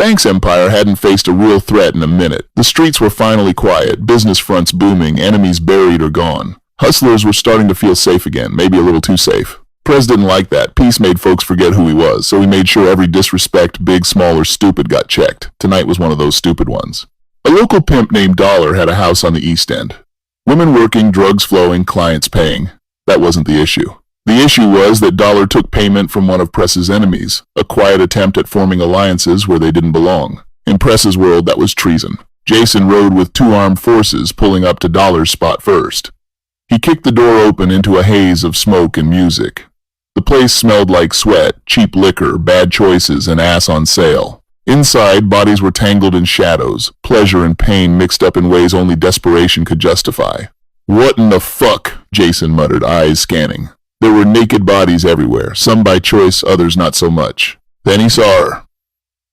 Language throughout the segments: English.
bank's empire hadn't faced a real threat in a minute. The streets were finally quiet, business fronts booming, enemies buried or gone. Hustlers were starting to feel safe again, maybe a little too safe. Prez didn't like that. Peace made folks forget who he was, so he made sure every disrespect, big, small, or stupid, got checked. Tonight was one of those stupid ones. A local pimp named Dollar had a house on the East End. Women working, drugs flowing, clients paying. That wasn't the issue. The issue was that Dollar took payment from one of Press's enemies, a quiet attempt at forming alliances where they didn't belong. In Press's world, that was treason. Jason rode with 2 armed forces, pulling up to Dollar's spot first. He kicked the door open into a haze of smoke and music. The place smelled like sweat, cheap liquor, bad choices, and ass on sale. Inside, bodies were tangled in shadows, pleasure and pain mixed up in ways only desperation could justify. "What in the fuck?" Jason muttered, eyes scanning. There were naked bodies everywhere, some by choice, others not so much. Then he saw her.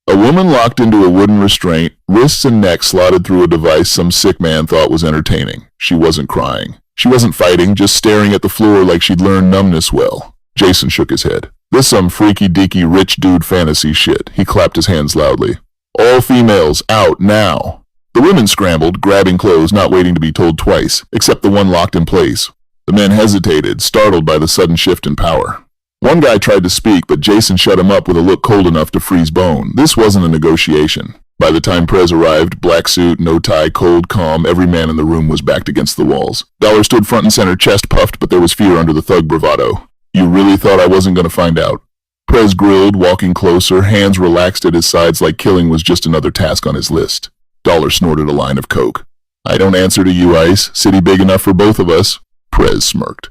A woman locked into a wooden restraint, wrists and neck slotted through a device some sick man thought was entertaining. She wasn't crying. She wasn't fighting, just staring at the floor like she'd learned numbness well. Jason shook his head. This some freaky-deaky rich dude fantasy shit. He clapped his hands loudly. "All females, out, now." The women scrambled, grabbing clothes, not waiting to be told twice, except the one locked in place. The men hesitated, startled by the sudden shift in power. One guy tried to speak, but Jason shut him up with a look cold enough to freeze bone. This wasn't a negotiation. By the time Prez arrived, black suit, no tie, cold, calm, every man in the room was backed against the walls. Dollar stood front and center, chest puffed, but there was fear under the thug bravado. "You really thought I wasn't going to find out?" Prez grilled, walking closer, hands relaxed at his sides like killing was just another task on his list. Dollar snorted a line of coke. "I don't answer to you, Ice. City big enough for both of us." Prez smirked.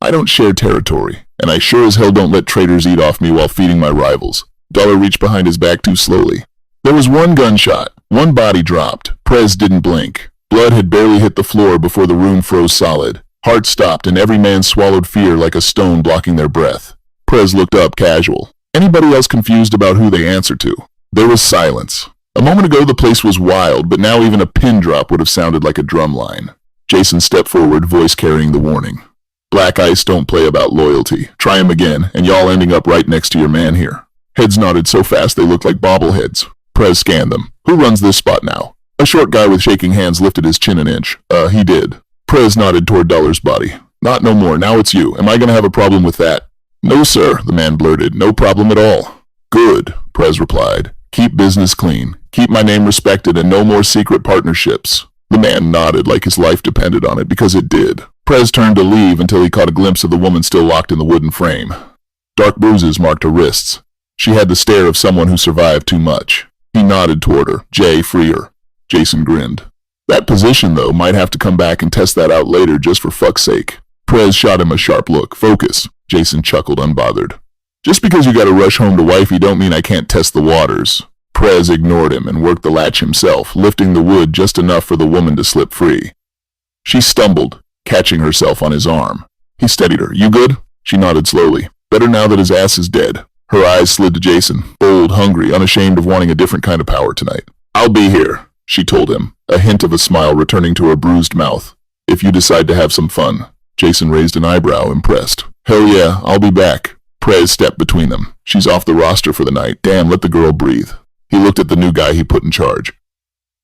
"I don't share territory, and I sure as hell don't let traitors eat off me while feeding my rivals." Dollar reached behind his back too slowly. There was one gunshot. One body dropped. Prez didn't blink. Blood had barely hit the floor before the room froze solid. Heart stopped, and every man swallowed fear like a stone blocking their breath. Prez looked up, casual. Anybody else confused about who they answered to? There was silence. A moment ago the place was wild, but now even a pin drop would have sounded like a drum line. Jason stepped forward, voice carrying the warning. "Black Ice don't play about loyalty. Try him again, and y'all ending up right next to your man here." Heads nodded so fast they looked like bobbleheads. Prez scanned them. "Who runs this spot now?" A short guy with shaking hands lifted his chin an inch. He did." Prez nodded toward Dollar's body. "Not no more. Now it's you. Am I gonna have a problem with that?" "No, sir," the man blurted. "No problem at all." "Good," Prez replied. "Keep business clean. Keep my name respected and no more secret partnerships." The man nodded like his life depended on it, because it did. Prez turned to leave until he caught a glimpse of the woman still locked in the wooden frame. Dark bruises marked her wrists. She had the stare of someone who survived too much. He nodded toward her. "Jay, free her." Jason grinned. That position, though, might have to come back and test that out later just for fuck's sake. Prez shot him a sharp look. "Focus." Jason chuckled, unbothered. "Just because you gotta rush home to wifey don't mean I can't test the waters." Prez ignored him and worked the latch himself, lifting the wood just enough for the woman to slip free. She stumbled, catching herself on his arm. He steadied her. "You good?" She nodded slowly. "Better now that his ass is dead." Her eyes slid to Jason, bold, hungry, unashamed of wanting a different kind of power tonight. "I'll be here," she told him, a hint of a smile returning to her bruised mouth. "If you decide to have some fun." Jason raised an eyebrow, impressed. "Hell yeah, I'll be back." Prez stepped between them. "She's off the roster for the night. Damn, let the girl breathe." He looked at the new guy he put in charge.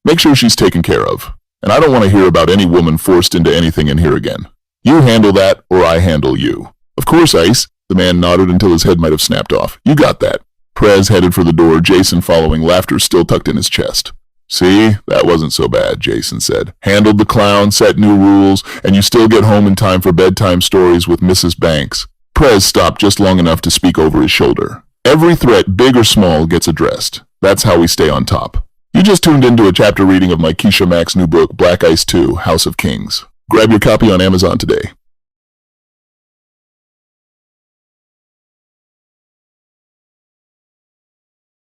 "Make sure she's taken care of. And I don't want to hear about any woman forced into anything in here again. You handle that, or I handle you." "Of course, Ice." The man nodded until his head might have snapped off. "You got that." Prez headed for the door, Jason following, laughter still tucked in his chest. "See, that wasn't so bad," Jason said. "Handled the clown, set new rules, and you still get home in time for bedtime stories with Mrs. Banks." Prez stopped just long enough to speak over his shoulder. "Every threat, big or small, gets addressed. That's how we stay on top." You just tuned into a chapter reading of my Mack's new book, Black Ice 2, House of Kings. Grab your copy on Amazon today.